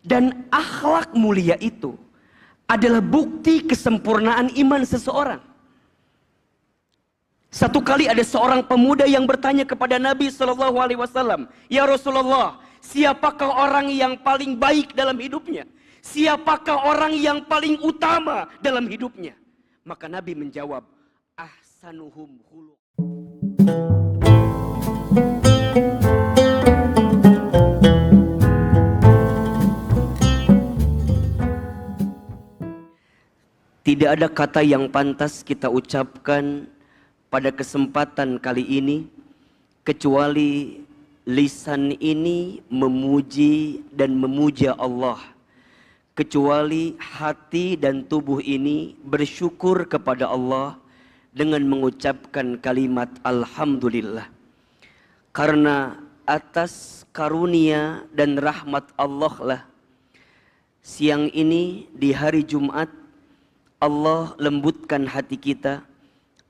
Dan akhlak mulia itu adalah bukti kesempurnaan iman seseorang. Satu kali ada seorang pemuda yang bertanya kepada Nabi SAW, "Ya Rasulullah, siapakah orang yang paling baik dalam hidupnya? Siapakah orang yang paling utama dalam hidupnya?" Maka Nabi menjawab, "Ahsanuhum khuluq." Tidak ada kata yang pantas kita ucapkan pada kesempatan kali ini kecuali lisan ini memuji dan memuja Allah, kecuali hati dan tubuh ini bersyukur kepada Allah dengan mengucapkan kalimat Alhamdulillah. Karena atas karunia dan rahmat Allah lah siang ini di hari Jumat Allah lembutkan hati kita,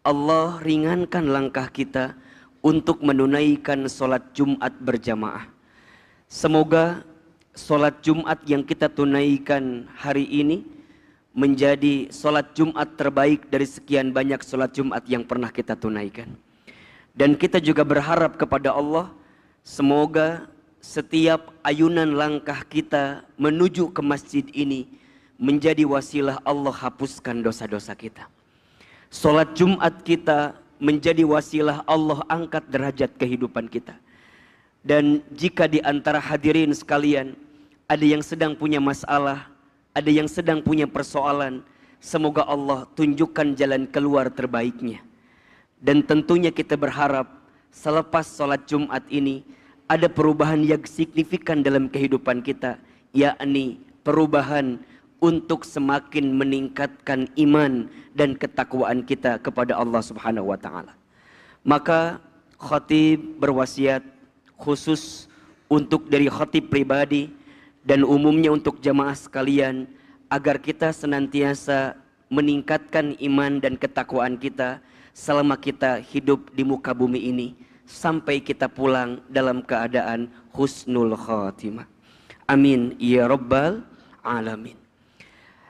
Allah ringankan langkah kita untuk menunaikan sholat Jumat berjamaah. Semoga sholat Jumat yang kita tunaikan hari ini menjadi sholat Jumat terbaik dari sekian banyak sholat Jumat yang pernah kita tunaikan. Dan kita juga berharap kepada Allah, semoga setiap ayunan langkah kita menuju ke masjid ini menjadi wasilah Allah hapuskan dosa-dosa kita. Sholat Jumat kita menjadi wasilah Allah angkat derajat kehidupan kita. Dan jika di antara hadirin sekalian ada yang sedang punya masalah, ada yang sedang punya persoalan, semoga Allah tunjukkan jalan keluar terbaiknya. Dan tentunya kita berharap selepas sholat Jumat ini ada perubahan yang signifikan dalam kehidupan kita, yakni perubahan untuk semakin meningkatkan iman dan ketakwaan kita kepada Allah Subhanahu wa taala. Maka khatib berwasiat khusus untuk dari khatib pribadi dan umumnya untuk jamaah sekalian agar kita senantiasa meningkatkan iman dan ketakwaan kita selama kita hidup di muka bumi ini sampai kita pulang dalam keadaan husnul khatimah. Amin ya rabbal alamin.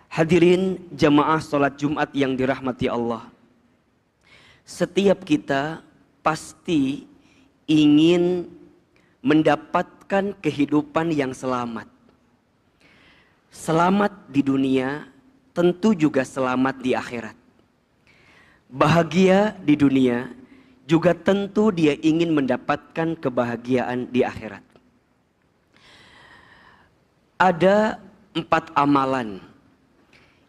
Hadirin jamaah sholat Jumat yang dirahmati Allah. Setiap kita pasti ingin mendapatkan kehidupan yang selamat. Selamat di dunia, tentu juga selamat di akhirat. Bahagia di dunia, juga tentu dia ingin mendapatkan kebahagiaan di akhirat. Ada 4 amalan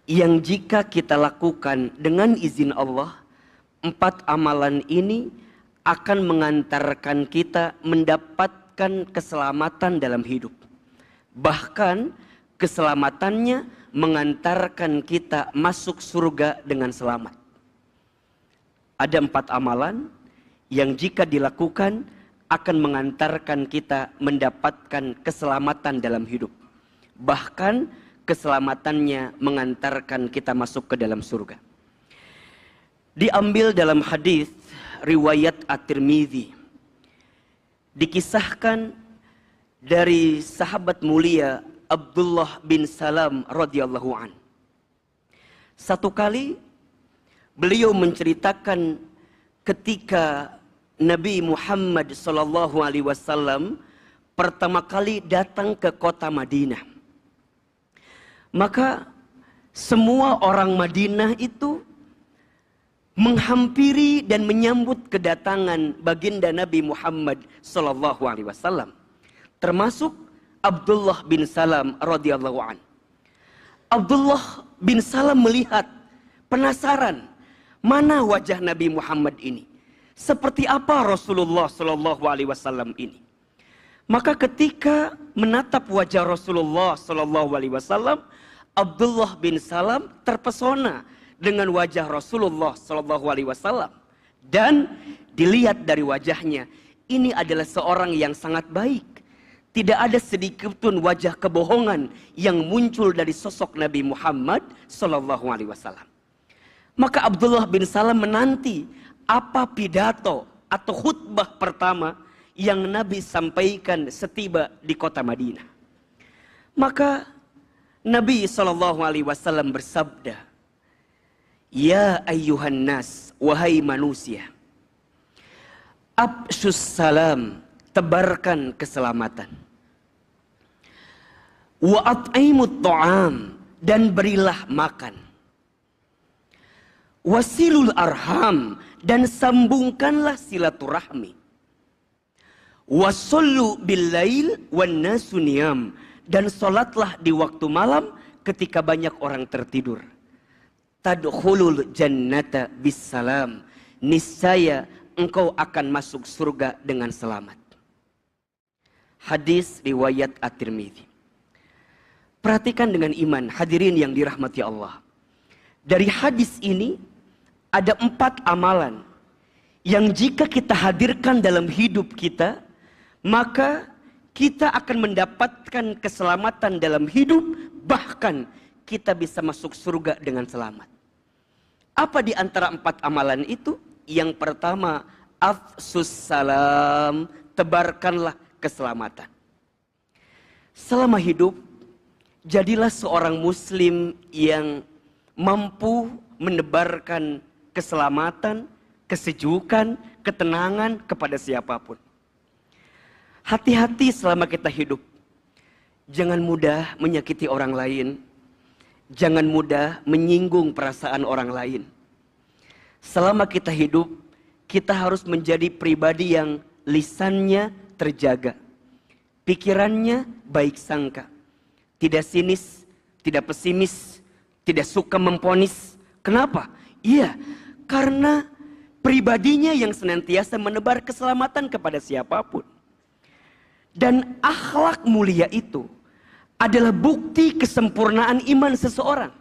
yang jika kita lakukan dengan izin Allah, 4 amalan ini akan mengantarkan kita mendapatkan keselamatan dalam hidup. Bahkan keselamatannya mengantarkan kita masuk surga dengan selamat. Ada 4 amalan yang jika dilakukan akan mengantarkan kita mendapatkan keselamatan dalam hidup. Bahkan keselamatannya mengantarkan kita masuk ke dalam surga. Diambil dalam hadis riwayat At-Tirmidzi. Dikisahkan dari sahabat mulia Abdullah bin Salam radhiyallahu an. Satu kali beliau menceritakan ketika Nabi Muhammad SAW pertama kali datang ke kota Madinah. Maka semua orang Madinah itu menghampiri dan menyambut kedatangan baginda Nabi Muhammad SAW, termasuk Abdullah bin Salam radhiyallahu an. Abdullah bin Salam melihat, penasaran, mana wajah Nabi Muhammad ini? Seperti apa Rasulullah SAW ini? Maka ketika menatap wajah Rasulullah SAW, Abdullah bin Salam terpesona dengan wajah Rasulullah SAW. Dan dilihat dari wajahnya, ini adalah seorang yang sangat baik. Tidak ada sedikit pun wajah kebohongan yang muncul dari sosok Nabi Muhammad SAW. Maka Abdullah bin Salam menanti apa pidato atau khutbah pertama yang Nabi sampaikan setiba di kota Madinah. Maka Nabi SAW bersabda, "Ya ayyuhan nas, wahai manusia, absyus salam, tebarkan keselamatan. Wa at'imut ta'am, dan berilah makan. Wasilul arham, dan sambungkanlah silaturahmi. Wasallu bil lail wan nasu niyam, dan salatlah di waktu malam ketika banyak orang tertidur. Tadkhulul jannata bisalam, niscaya engkau akan masuk surga dengan selamat." Hadis riwayat At-Tirmidzi. Perhatikan dengan iman, hadirin yang dirahmati Allah. Dari hadis ini ada 4 amalan yang jika kita hadirkan dalam hidup kita, maka kita akan mendapatkan keselamatan dalam hidup, bahkan kita bisa masuk surga dengan selamat. Apa di antara 4 amalan itu? Yang pertama, afsus salam, tebarkanlah keselamatan. Selama hidup, jadilah seorang muslim yang mampu menebarkan keselamatan, kesejukan, ketenangan kepada siapapun. Hati-hati selama kita hidup. Jangan mudah menyakiti orang lain. Jangan mudah menyinggung perasaan orang lain. Selama kita hidup, kita harus menjadi pribadi yang lisannya terjaga, pikirannya baik sangka, tidak sinis, tidak pesimis, tidak suka memponis. Kenapa? Iya, karena pribadinya yang senantiasa menebar keselamatan kepada siapapun. Dan akhlak mulia itu adalah bukti kesempurnaan iman seseorang.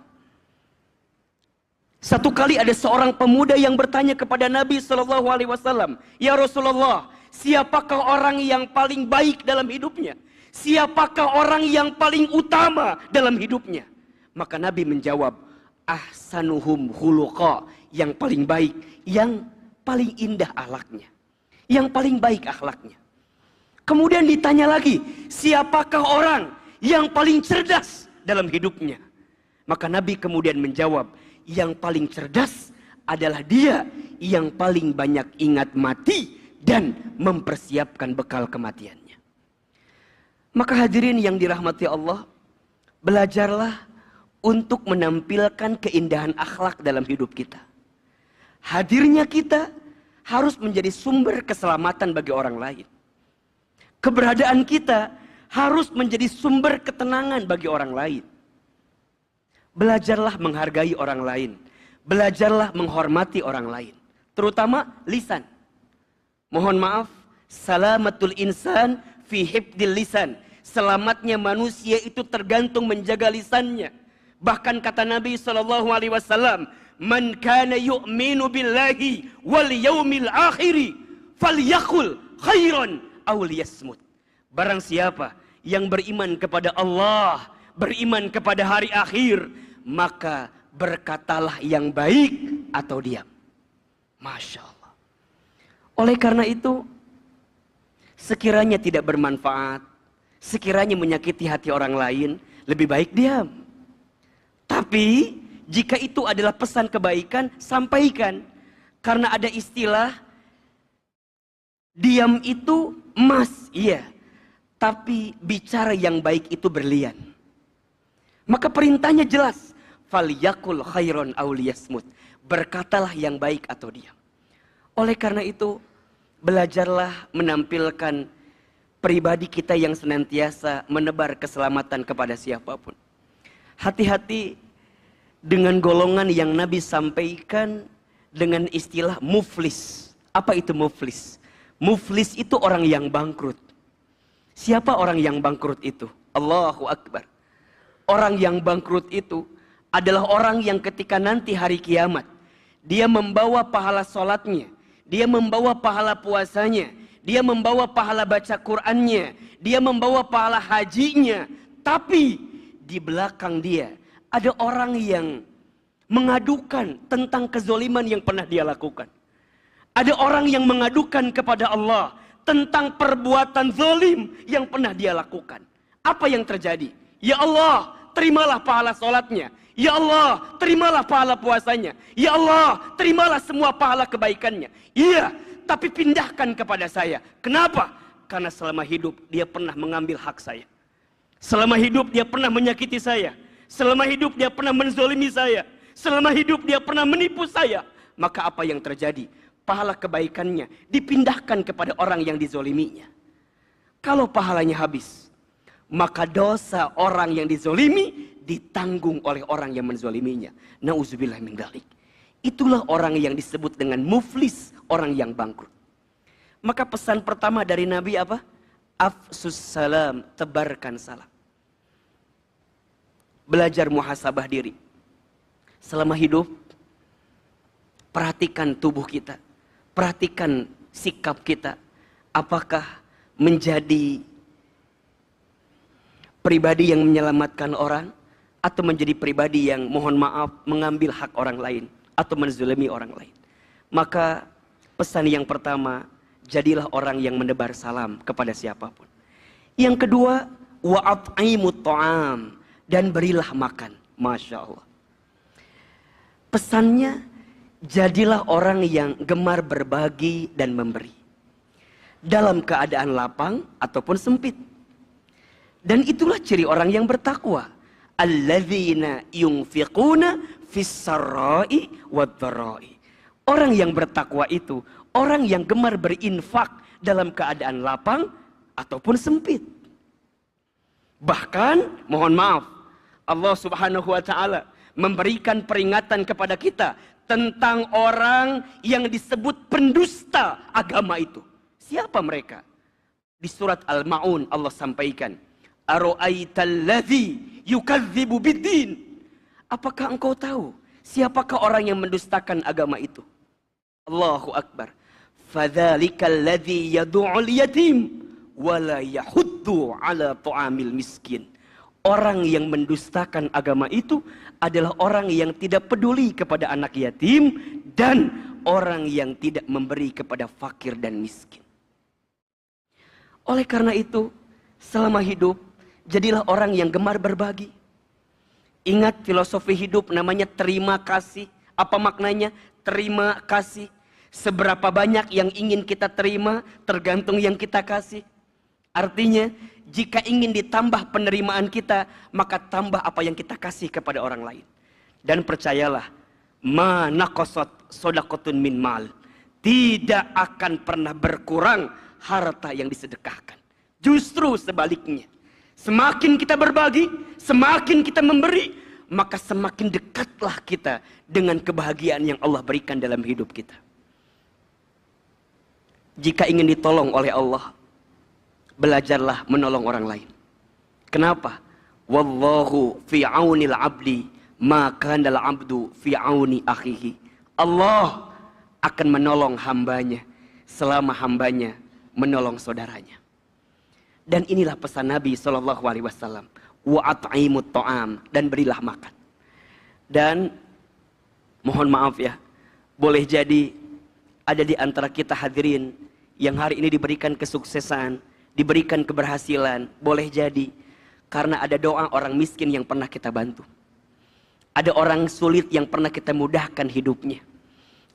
Satu kali ada seorang pemuda yang bertanya kepada Nabi SAW, "Ya Rasulullah, siapakah orang yang paling baik dalam hidupnya? Siapakah orang yang paling utama dalam hidupnya?" Maka Nabi menjawab, "Ahsanuhum khuluqa," yang paling baik, yang paling indah akhlaknya, yang paling baik akhlaknya. Kemudian ditanya lagi, "Siapakah orang yang paling cerdas dalam hidupnya?" Maka Nabi kemudian menjawab, "Yang paling cerdas adalah dia yang paling banyak ingat mati dan mempersiapkan bekal kematiannya." Maka hadirin yang dirahmati Allah, belajarlah untuk menampilkan keindahan akhlak dalam hidup kita. Hadirnya kita harus menjadi sumber keselamatan bagi orang lain. Keberadaan kita harus menjadi sumber ketenangan bagi orang lain. Belajarlah menghargai orang lain. Belajarlah menghormati orang lain. Terutama lisan. Mohon maaf, salamatul insan fi hifdil lisan. Selamatnya manusia itu tergantung menjaga lisannya. Bahkan kata Nabi SAW, "Man kana yu'minu billahi wal yaumil akhiri falyaqul khairan aw liyasmut." Barang siapa yang beriman kepada Allah, beriman kepada hari akhir, maka berkatalah yang baik atau diam. Masya Allah. Oleh karena itu, sekiranya tidak bermanfaat, sekiranya menyakiti hati orang lain, lebih baik diam. Tapi jika itu adalah pesan kebaikan, sampaikan. Karena ada istilah, diam itu emas, iya. Tapi bicara yang baik itu berlian. Maka perintahnya jelas, "Falyakul khairon aw liyasmut." Berkatalah yang baik atau diam. Oleh karena itu, belajarlah menampilkan pribadi kita yang senantiasa menebar keselamatan kepada siapapun. Hati-hati dengan golongan yang Nabi sampaikan dengan istilah muflis. Apa itu muflis? Muflis itu orang yang bangkrut. Siapa orang yang bangkrut itu? Allahu Akbar. Orang yang bangkrut itu adalah orang yang ketika nanti hari kiamat, dia membawa pahala sholatnya, dia membawa pahala puasanya, dia membawa pahala baca Qur'annya, dia membawa pahala hajinya, tapi di belakang dia ada orang yang mengadukan tentang kezoliman yang pernah dia lakukan. Ada orang yang mengadukan kepada Allah tentang perbuatan zalim yang pernah dia lakukan. Apa yang terjadi? Ya Allah, terimalah pahala sholatnya. Ya Allah, terimalah pahala puasanya. Ya Allah, terimalah semua pahala kebaikannya. Iya, tapi pindahkan kepada saya. Kenapa? Karena selama hidup dia pernah mengambil hak saya. Selama hidup dia pernah menyakiti saya. Selama hidup dia pernah menzolimi saya. Selama hidup dia pernah menipu saya. Maka apa yang terjadi? Pahala kebaikannya dipindahkan kepada orang yang dizoliminya. Kalau pahalanya habis, maka dosa orang yang dizolimi ditanggung oleh orang yang menzoliminya. Nauzubillah min dzalik. Itulah orang yang disebut dengan muflis, orang yang bangkrut. Maka pesan pertama dari Nabi apa? Afsus salam, tebarkan salam. Belajar muhasabah diri. Selama hidup, perhatikan tubuh kita. Perhatikan sikap kita. Apakah menjadi pribadi yang menyelamatkan orang, atau menjadi pribadi yang mohon maaf mengambil hak orang lain atau menzalimi orang lain. Maka pesan yang pertama, jadilah orang yang menebar salam kepada siapapun. Yang kedua, wa'at'imut ta'am, dan berilah makan. Masya Allah. Pesannya, jadilah orang yang gemar berbagi dan memberi. Dalam keadaan lapang ataupun sempit. Dan itulah ciri orang yang bertakwa. Alladzina yunfiquna fis-sarra'i wad-dharra'i. Orang yang bertakwa itu orang yang gemar berinfak dalam keadaan lapang ataupun sempit. Bahkan mohon maaf, Allah Subhanahu wa taala memberikan peringatan kepada kita tentang orang yang disebut pendusta agama itu. Siapa mereka? Di surat Al-Maun Allah sampaikan, Aro'aital ladzi yukadzibu biddin. Apakah engkau tahu siapakah orang yang mendustakan agama itu? Allahu Akbar. Fadzalikal ladzi yad'ul yatim wa la yahuddu ala ta'amil miskin. Orang yang mendustakan agama itu adalah orang yang tidak peduli kepada anak yatim dan orang yang tidak memberi kepada fakir dan miskin. Oleh karena itu, selama hidup jadilah orang yang gemar berbagi. Ingat filosofi hidup namanya terima kasih. Apa maknanya? Terima kasih. Seberapa banyak yang ingin kita terima tergantung yang kita kasih. Artinya jika ingin ditambah penerimaan kita, maka tambah apa yang kita kasih kepada orang lain. Dan percayalah, ma naqasat shadaqatun min mal. Tidak akan pernah berkurang harta yang disedekahkan. Justru sebaliknya. Semakin kita berbagi, semakin kita memberi, maka semakin dekatlah kita dengan kebahagiaan yang Allah berikan dalam hidup kita. Jika ingin ditolong oleh Allah, belajarlah menolong orang lain. Kenapa? Wallahu fi aunil abdi, maka kanal abdu fi auni akhihi. Allah akan menolong hambanya selama hambanya menolong saudaranya. Dan inilah pesan Nabi SAW. Wa'at'imut ta'am, dan berilah makan. Dan mohon maaf ya, boleh jadi ada di antara kita hadirin yang hari ini diberikan kesuksesan, diberikan keberhasilan. Boleh jadi karena ada doa orang miskin yang pernah kita bantu. Ada orang sulit yang pernah kita mudahkan hidupnya.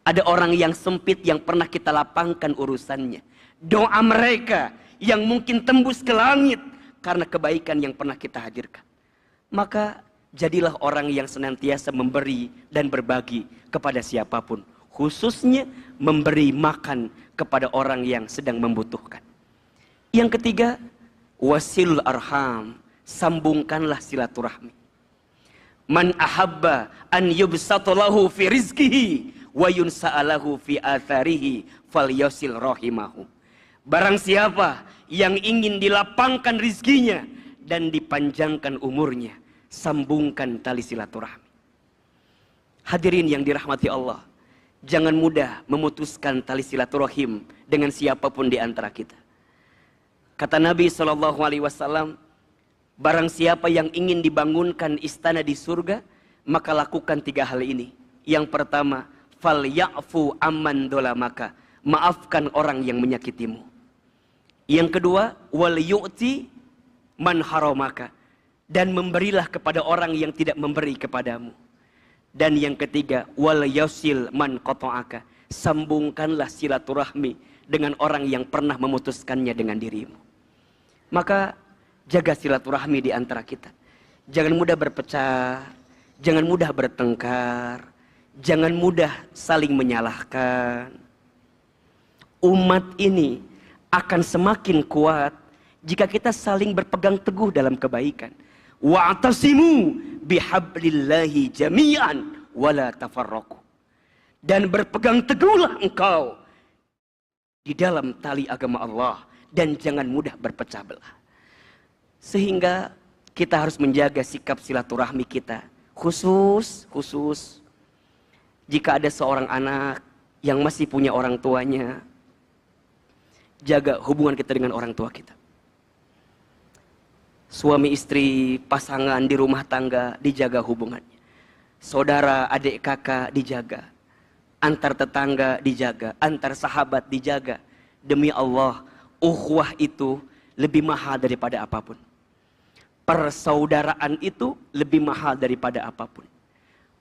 Ada orang yang sempit yang pernah kita lapangkan urusannya. Doa mereka yang mungkin tembus ke langit karena kebaikan yang pernah kita hadirkan. Maka jadilah orang yang senantiasa memberi dan berbagi kepada siapapun. Khususnya memberi makan kepada orang yang sedang membutuhkan. Yang ketiga, wasilul arham. Sambungkanlah silaturahmi. Man ahabba an yubsatalahu fi rizkihi wa yunsa'alahu fi atharihi falyasil rahimahu. Barang siapa yang ingin dilapangkan rizkinya dan dipanjangkan umurnya, sambungkan tali silaturahmi. Hadirin yang dirahmati Allah, jangan mudah memutuskan tali silaturahim dengan siapapun di antara kita. Kata Nabi SAW, barang siapa yang ingin dibangunkan istana di surga, maka lakukan 3 hal ini. Yang pertama, fal ya'fu amman dolamaka, maafkan orang yang menyakitimu. Yang kedua, wal yu'ti man haramaka, dan memberilah kepada orang yang tidak memberi kepadamu. Dan yang ketiga, wal yasil man qata'aka, sambungkanlah silaturahmi dengan orang yang pernah memutuskannya dengan dirimu. Maka jaga silaturahmi di antara kita. Jangan mudah berpecah, jangan mudah bertengkar, jangan mudah saling menyalahkan. Umat ini akan semakin kuat jika kita saling berpegang teguh dalam kebaikan. Wa'tasimu bihablillahi jami'an wala tafarraqu. Dan berpegang teguhlah engkau di dalam tali agama Allah dan jangan mudah berpecah belah. Sehingga kita harus menjaga sikap silaturahmi kita. Khusus jika ada seorang anak yang masih punya orang tuanya, jaga hubungan kita dengan orang tua kita. Suami istri, pasangan di rumah tangga, dijaga hubungannya. Saudara, adik, kakak, dijaga. Antar tetangga dijaga, antar sahabat dijaga. Demi Allah, ukhuwah itu lebih mahal daripada apapun. Persaudaraan itu lebih mahal daripada apapun.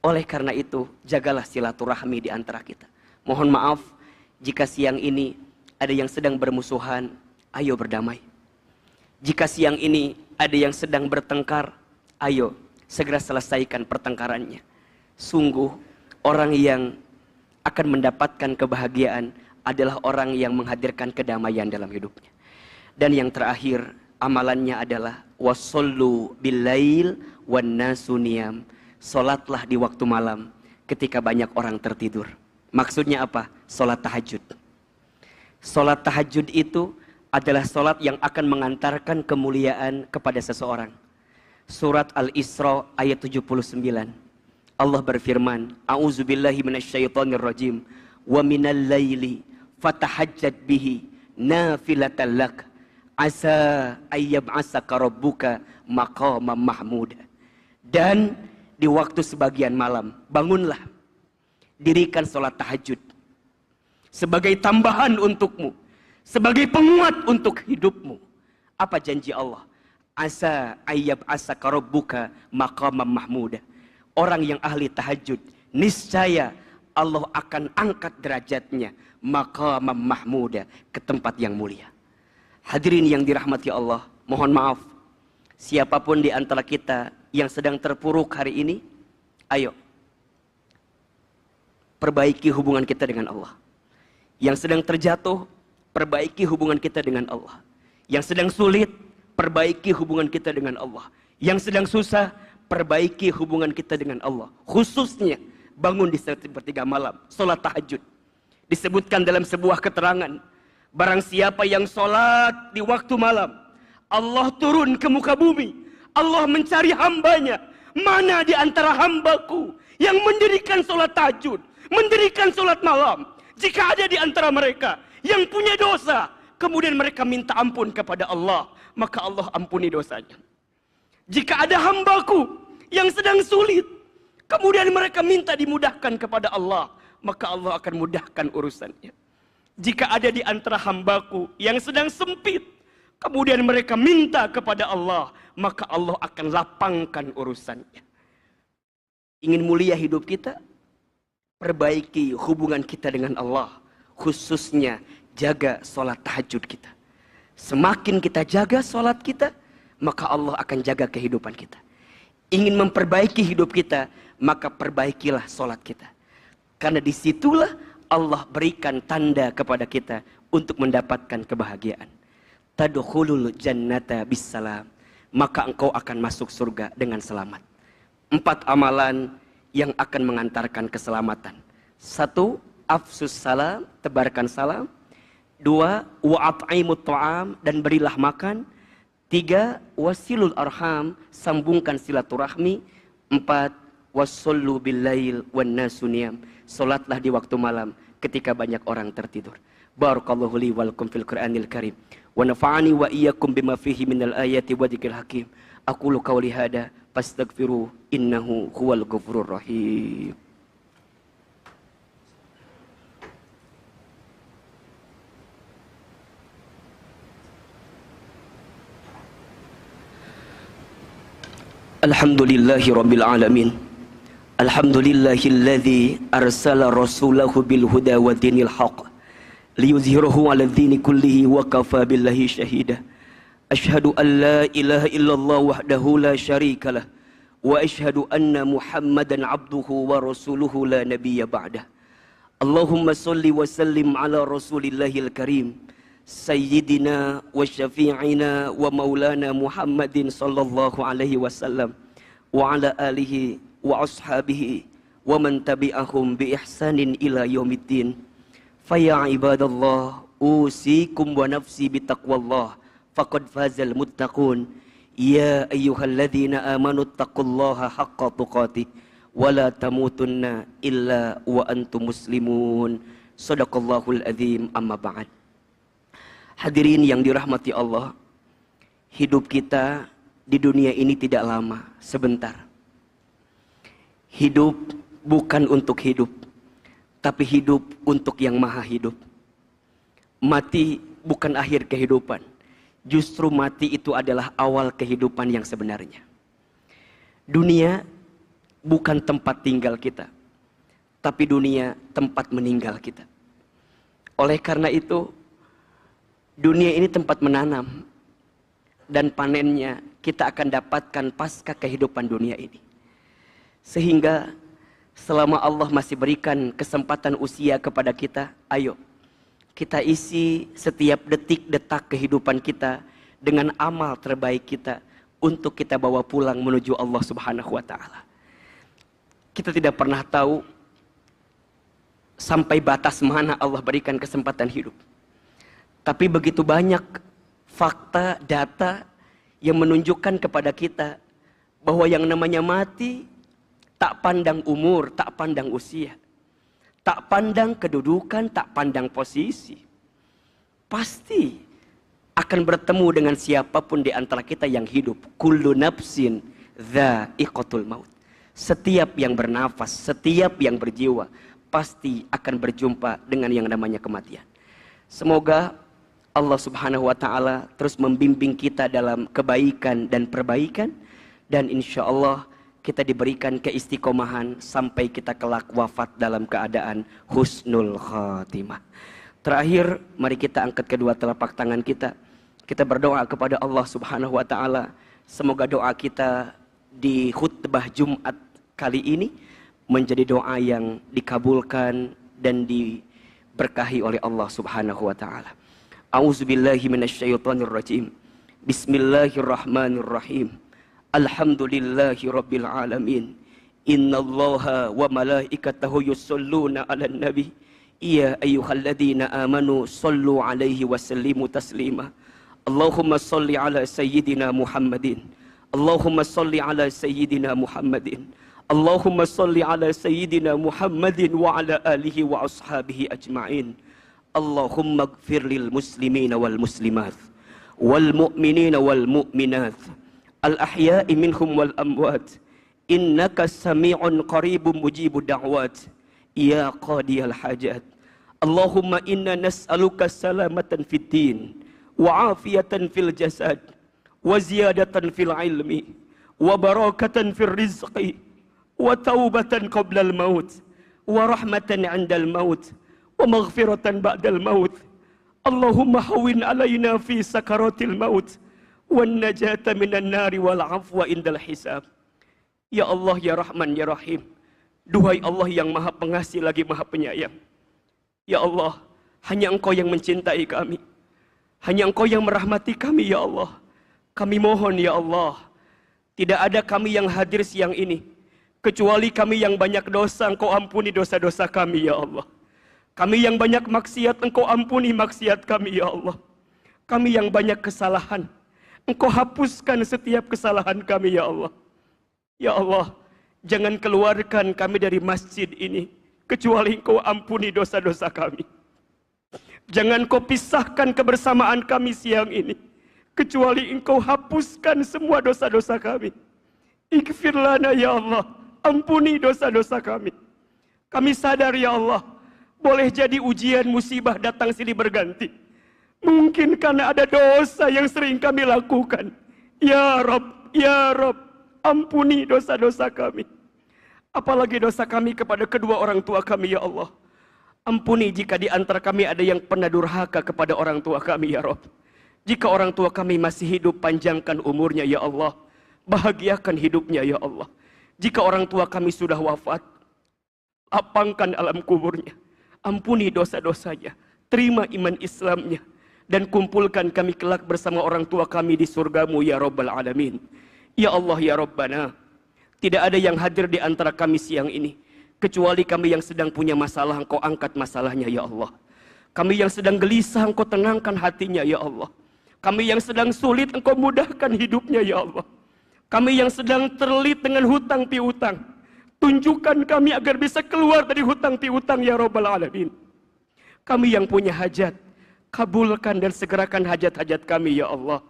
Oleh karena itu, jagalah silaturahmi di antara kita. Mohon maaf jika siang ini ada yang sedang bermusuhan, ayo berdamai. Jika siang ini ada yang sedang bertengkar, ayo segera selesaikan pertengkarannya. Sungguh orang yang akan mendapatkan kebahagiaan adalah orang yang menghadirkan kedamaian dalam hidupnya. Dan yang terakhir, amalannya adalah wasollu billail wan nasu niyam. Salatlah di waktu malam ketika banyak orang tertidur. Maksudnya apa? Salat tahajud. Salat tahajud itu adalah salat yang akan mengantarkan kemuliaan kepada seseorang. Surat Al-Isra ayat 79. Allah berfirman, A'udzubillahi minasyaitonirrajim, wa minal laili fatahajjad bihi nafilatan lak asa ayyab'asaka rabbuka maqaman mahmuda. Dan di waktu sebagian malam, bangunlah, dirikan salat tahajud sebagai tambahan untukmu, sebagai penguat untuk hidupmu. Apa janji Allah? Asa ayyab'asaka rabbuka maqaman mahmuda. Orang yang ahli tahajud, niscaya Allah akan angkat derajatnya maqaman mahmuda, ke tempat yang mulia. Hadirin yang dirahmati Allah, mohon maaf siapapun di antara kita yang sedang terpuruk hari ini, ayo perbaiki hubungan kita dengan Allah. Yang sedang terjatuh, perbaiki hubungan kita dengan Allah. Yang sedang sulit, perbaiki hubungan kita dengan Allah. Yang sedang susah, perbaiki hubungan kita dengan Allah. Khususnya bangun di sepertiga malam, sholat tahajud. Disebutkan dalam sebuah keterangan, barang siapa yang sholat di waktu malam, Allah turun ke muka bumi. Allah mencari hambanya. Mana di antara hambaku yang mendirikan sholat tahajud, mendirikan sholat malam? Jika ada di antara mereka yang punya dosa, kemudian mereka minta ampun kepada Allah, maka Allah ampuni dosanya. Jika ada hambaku yang sedang sulit, kemudian mereka minta dimudahkan kepada Allah, maka Allah akan mudahkan urusannya. Jika ada di antara hambaku yang sedang sempit, kemudian mereka minta kepada Allah, maka Allah akan lapangkan urusannya. Ingin mulia hidup kita? Perbaiki hubungan kita dengan Allah. Khususnya jaga sholat tahajud kita. Semakin kita jaga sholat kita, maka Allah akan jaga kehidupan kita. Ingin memperbaiki hidup kita, maka perbaikilah sholat kita. Karena disitulah Allah berikan tanda kepada kita untuk mendapatkan kebahagiaan. Tadkhulul jannata bissalam, maka engkau akan masuk surga dengan selamat. 4 amalan yang akan mengantarkan keselamatan. 1, afsus salam, tebarkan salam. 2, wa'at'imut ta'am, dan berilah makan. 3, wasilul arham, sambungkan silaturahmi. 4, wasollu billail wan nasu niyam, salatlah di waktu malam ketika banyak orang tertidur. Barakallahu li wa lakum fil Qur'anil Karim wa nafa'ani wa iyyakum bima fihi minal ayati wa dzikril hakim. Aqulu qawli hada fastaghfiru innahu huwal ghafurur rahim. Alhamdulillahi Rabbil Alamin. Alhamdulillahilladzi arsala rasulahu bil huda wa dinil haq liyuzhirahu ala dini kullihi wa kafa billahi syahida. Ashhadu an la ilaha illallah wahdahu la syarika lah wa ashhadu anna Muhammadan abduhu wa rasuluhu la nabiyya ba'dah. Allahumma salli wa sallim ala rasulillahil karim Sayyidina wa syafi'ina wa maulana Muhammadin sallallahu alaihi wasallam wa ala alihi wa ashabihi wa man tabi'ahum bi ihsanin ila yaumiddin. Faya ibadallah usikum wa nafsi bitaqwallah faqad fazal muttaqun. Ya ayyuhalladzina amanu taqullaha haqqa tuqatih wa la tamutunna illa wa antum muslimun. Shadaqallahul azim. Amma ba'd. Hadirin yang dirahmati Allah, hidup kita di dunia ini tidak lama, sebentar. Hidup bukan untuk hidup, tapi hidup untuk yang maha hidup. Mati bukan akhir kehidupan, justru mati itu adalah awal kehidupan yang sebenarnya. Dunia bukan tempat tinggal kita, tapi dunia tempat meninggal kita. Oleh karena itu, dunia ini tempat menanam, dan panennya kita akan dapatkan pasca kehidupan dunia ini. Sehingga selama Allah masih berikan kesempatan usia kepada kita, ayo kita isi setiap detik-detak kehidupan kita dengan amal terbaik kita untuk kita bawa pulang menuju Allah Subhanahu wa Ta'ala. Kita tidak pernah tahu sampai batas mana Allah berikan kesempatan hidup. Tapi begitu banyak fakta, data yang menunjukkan kepada kita bahwa yang namanya mati tak pandang umur, tak pandang usia, tak pandang kedudukan, tak pandang posisi. Pasti akan bertemu dengan siapapun di antara kita yang hidup. Kullu nafsin dha'iqatul maut. Setiap yang bernafas, setiap yang berjiwa pasti akan berjumpa dengan yang namanya kematian. Semoga Allah Subhanahu wa Ta'ala terus membimbing kita dalam kebaikan dan perbaikan, dan insya Allah kita diberikan keistiqomahan sampai kita kelak wafat dalam keadaan husnul khatimah. Terakhir, mari kita angkat kedua telapak tangan kita. Kita berdoa kepada Allah Subhanahu wa Ta'ala. Semoga doa kita di khutbah Jumat kali ini menjadi doa yang dikabulkan dan diberkahi oleh Allah Subhanahu wa Ta'ala. A'udzubillahi minasyaitonirrajim. Bismillahirrahmanirrahim. Alhamdulillahi rabbil alamin. Innallaha wa malaikatahu yusholluna 'alan nabi. Ya ayyuhalladzina amanu shallu 'alaihi wa sallimu taslima. Allahumma shalli 'ala sayyidina Muhammadin. Allahumma shalli 'ala sayyidina Muhammadin. Allahumma shalli 'ala sayyidina Muhammadin wa 'ala alihi wa ashabihi ajma'in. Allahumma ighfir lil muslimina wal muslimat wal mu'minina wal mu'minat al ahya'i minhum wal amwat innaka sami'un qaribun mujibud da'wat ya qadiyal hajat. Allahumma inna nas'aluka salamatan fid din wa afiyatan fil jasad wa ziyadatan fil ilmi wa barakatan fil rizqi wa taubatan qabla al maut wa rahmatan 'inda al maut wa maghfiratan ba'dal maut. Allahumma hawwin alaina fi sakaratil maut wan najata minan nari wal afwa indal hisab. Ya Allah, ya Rahman, ya Rahim. Duhai Allah yang Maha Pengasih lagi Maha Penyayang. Ya Allah, hanya Engkau yang mencintai kami. Hanya Engkau yang merahmati kami, ya Allah. Kami mohon, ya Allah, tidak ada kami yang hadir siang ini kecuali kami yang banyak dosa. Engkau ampuni dosa-dosa kami, ya Allah. Kami yang banyak maksiat, Engkau ampuni maksiat kami, ya Allah. Kami yang banyak kesalahan, Engkau hapuskan setiap kesalahan kami, ya Allah. Ya Allah, jangan keluarkan kami dari masjid ini kecuali Engkau ampuni dosa-dosa kami. Jangan Kau pisahkan kebersamaan kami siang ini kecuali Engkau hapuskan semua dosa-dosa kami. Ighfir lana ya Allah, ampuni dosa-dosa kami. Kami sadar ya Allah, boleh jadi ujian musibah datang silih berganti. Mungkin karena ada dosa yang sering kami lakukan. Ya Rabb, ya Rabb, ampuni dosa-dosa kami. Apalagi dosa kami kepada kedua orang tua kami, ya Allah. Ampuni jika di antara kami ada yang pernah durhaka kepada orang tua kami, ya Rabb. Jika orang tua kami masih hidup, panjangkan umurnya, ya Allah. Bahagiakan hidupnya, ya Allah. Jika orang tua kami sudah wafat, lapangkan alam kuburnya. Ampuni dosa-dosanya. Terima iman Islamnya. Dan kumpulkan kami kelak bersama orang tua kami di surgamu, ya Rabbal Alamin. Ya Allah, ya Rabbana. Tidak ada yang hadir di antara kami siang ini, kecuali kami yang sedang punya masalah, Engkau angkat masalahnya, ya Allah. Kami yang sedang gelisah, Engkau tenangkan hatinya, ya Allah. Kami yang sedang sulit, Engkau mudahkan hidupnya, ya Allah. Kami yang sedang terlilit dengan hutang piutang, tunjukkan kami agar bisa keluar dari hutang piutang, ya Rabbal Alamin. Kami yang punya hajat, kabulkan dan segerakan hajat-hajat kami, ya Allah.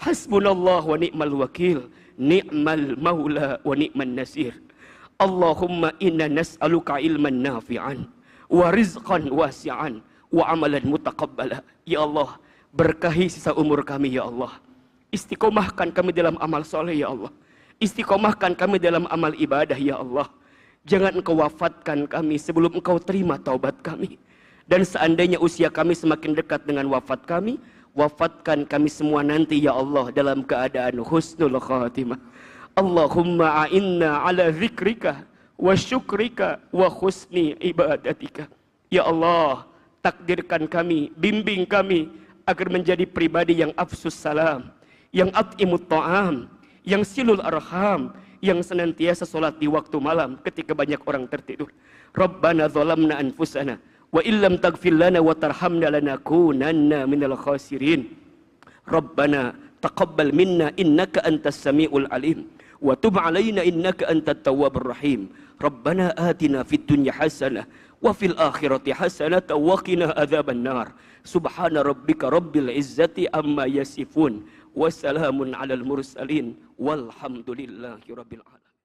Hasbunallah wa ni'mal wakil, ni'mal maula wa ni'man nasir. Allahumma inna nas'aluka ilman nafi'an wa rizqan wasi'an wa amalan mutaqabbala. Ya Allah, berkahi sisa umur kami, ya Allah. Istiqomahkan kami dalam amal soleh, ya Allah. Istiqomahkan kami dalam amal ibadah, ya Allah. Jangan Engkau wafatkan kami sebelum Engkau terima taubat kami. Dan seandainya usia kami semakin dekat dengan wafat kami, wafatkan kami semua nanti, ya Allah, dalam keadaan husnul khatimah. Allahumma a'inna ala zikrika wa syukrika wa husni ibadatika. Ya Allah, takdirkan kami, bimbing kami agar menjadi pribadi yang afsus salam, yang at'imut ta'am, yang silul arham, yang senantiasa salat di waktu malam ketika banyak orang tertidur. Rabbana zalamna anfusana wa illam taghfir lana wa tarhamna lanakunanna minal khasirin. Rabbana taqabbal minna innaka antas samiul alim wa tub alaina innaka antat tawwabur rahim. Rabbana atina fid dunya hasanah wa fil akhirati hasanah wa qina adzaban nar. Subhana rabbika rabbil izzati amma yasifun wa salamun alal mursalin walhamdulillahi rabbil alamin.